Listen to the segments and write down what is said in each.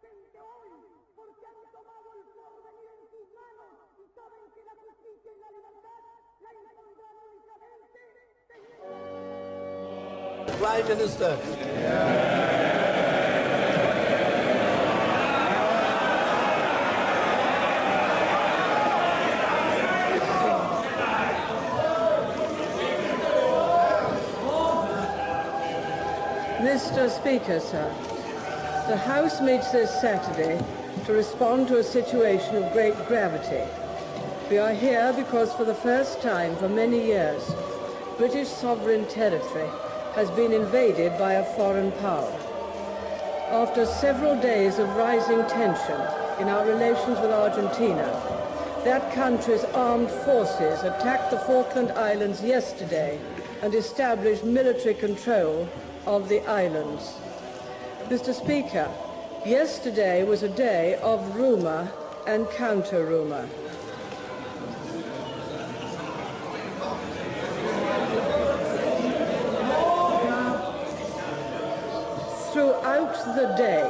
presente hoy porque han tomado el porvenir en sus manos y saben que la justicia y la libertad la impondrán únicamente teniendo... Prime Minister. Mr. Speaker, sir, the House meets this Saturday to respond to a situation of great gravity. We are here because for the first time for many years, British sovereign territory has been invaded by a foreign power. After several days of rising tension in our relations with Argentina, that country's armed forces attacked the Falkland Islands yesterday and established military control of the islands. Mr. Speaker, yesterday was a day of rumour and counter-rumour. Throughout the day,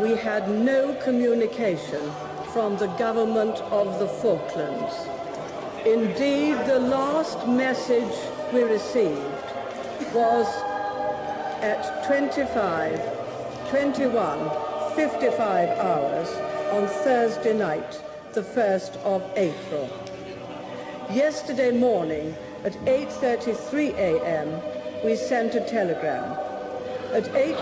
we had no communication from the government of the Falklands. Indeed, the last message we received was at 21:55 hours on Thursday night, the 1st of April. Yesterday morning at 8:33 a.m. we sent a telegram. At 8...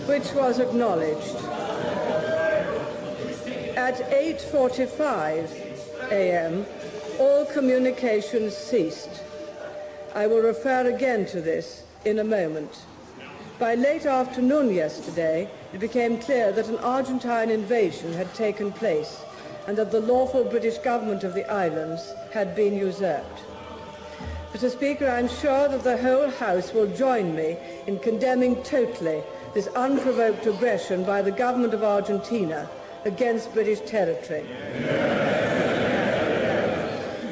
which was acknowledged. At 8:45 a.m., all communications ceased. I will refer again to this in a moment. By late afternoon yesterday, it became clear that an Argentine invasion had taken place and that the lawful British government of the islands had been usurped. Mr. Speaker, I am sure that the whole House will join me in condemning totally this unprovoked aggression by the government of Argentina against British territory.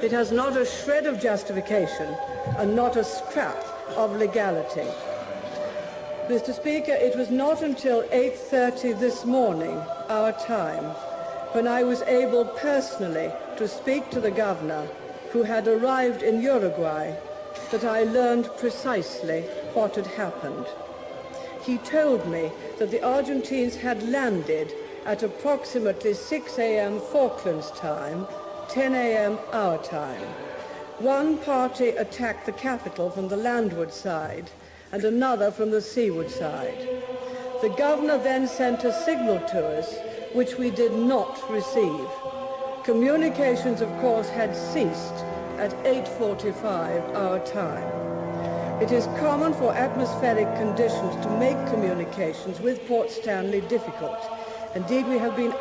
It has not a shred of justification and not a scrap of legality. Mr. Speaker, it was not until 8:30 this morning, our time, when I was able personally to speak to the governor who had arrived in Uruguay, that I learned precisely what had happened. He told me that the Argentines had landed at approximately 6 a.m. Falklands time, 10 a.m. our time. One party attacked the capital from the landward side and another from the seaward side. The governor then sent a signal to us, which we did not receive. Communications, of course, had ceased at 8:45 our time. It is common for atmospheric conditions to make communications with Port Stanley difficult. Indeed, we had been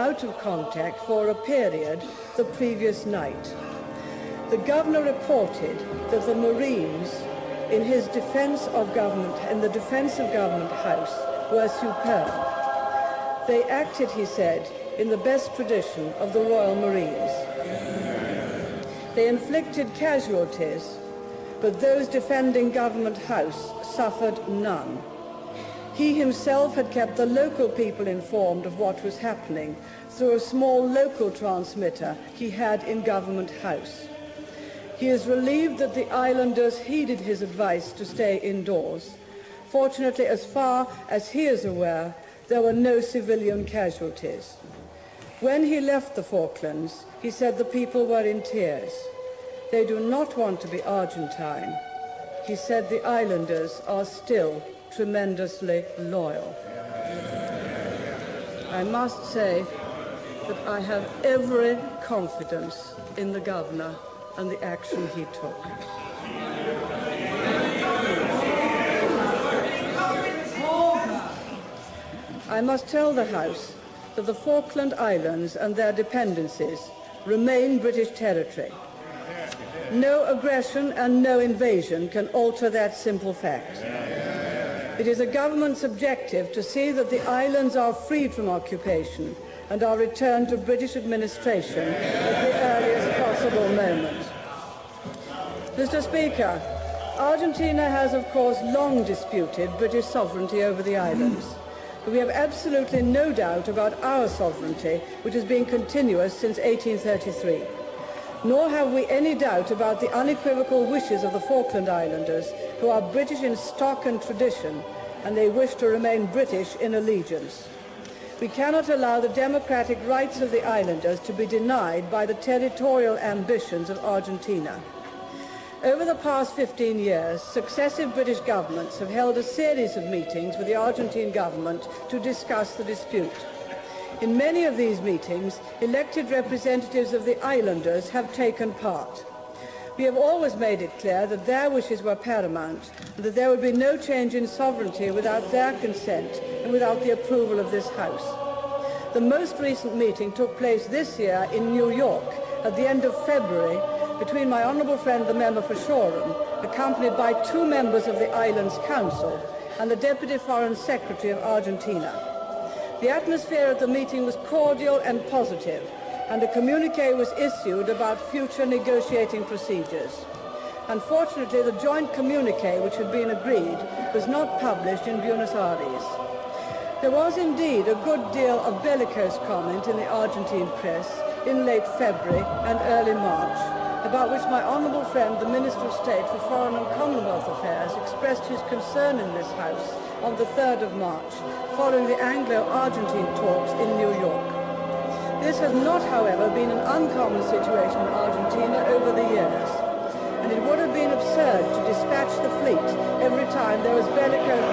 out of contact for a period the previous night. The governor reported that the Marines, in the defense of Government House, were superb. They acted, he said, in the best tradition of the Royal Marines. They inflicted casualties, but those defending Government House suffered none. He himself had kept the local people informed of what was happening through a small local transmitter he had in Government House. He is relieved that the islanders heeded his advice to stay indoors. Fortunately, as far as he is aware, there were no civilian casualties. When he left the Falklands, he said the people were in tears. They do not want to be Argentine. He said the islanders are still tremendously loyal. I must say that I have every confidence in the governor and the action he took. I must tell the House that the Falkland Islands and their dependencies remain British territory. No aggression and no invasion can alter that simple fact. It is a government's objective to see that the islands are freed from occupation and are returned to British administration at the earliest possible moment. Mr. Speaker, Argentina has, of course, long disputed British sovereignty over the islands. But we have absolutely no doubt about our sovereignty, which has been continuous since 1833. Nor have we any doubt about the unequivocal wishes of the Falkland Islanders, who are British in stock and tradition, and they wish to remain British in allegiance. We cannot allow the democratic rights of the islanders to be denied by the territorial ambitions of Argentina. Over the past 15 years, successive British governments have held a series of meetings with the Argentine government to discuss the dispute. In many of these meetings, elected representatives of the islanders have taken part. We have always made it clear that their wishes were paramount and that there would be no change in sovereignty without their consent and without the approval of this House. The most recent meeting took place this year in New York at the end of February between my honourable friend the member for Shoreham, accompanied by 2 members of the Islands Council and the Deputy Foreign Secretary of Argentina. The atmosphere at the meeting was cordial and positive, and a communique was issued about future negotiating procedures. Unfortunately, the joint communique which had been agreed was not published in Buenos Aires. There was indeed a good deal of bellicose comment in the Argentine press in late February and early March, about which my honourable friend, the Minister of State for Foreign and Commonwealth Affairs, expressed his concern in this House on the 3rd of March, following the Anglo-Argentine talks in New York. This has not, however, been an uncommon situation in Argentina over the years, and it would have been absurd to dispatch the fleet every time there was bellicose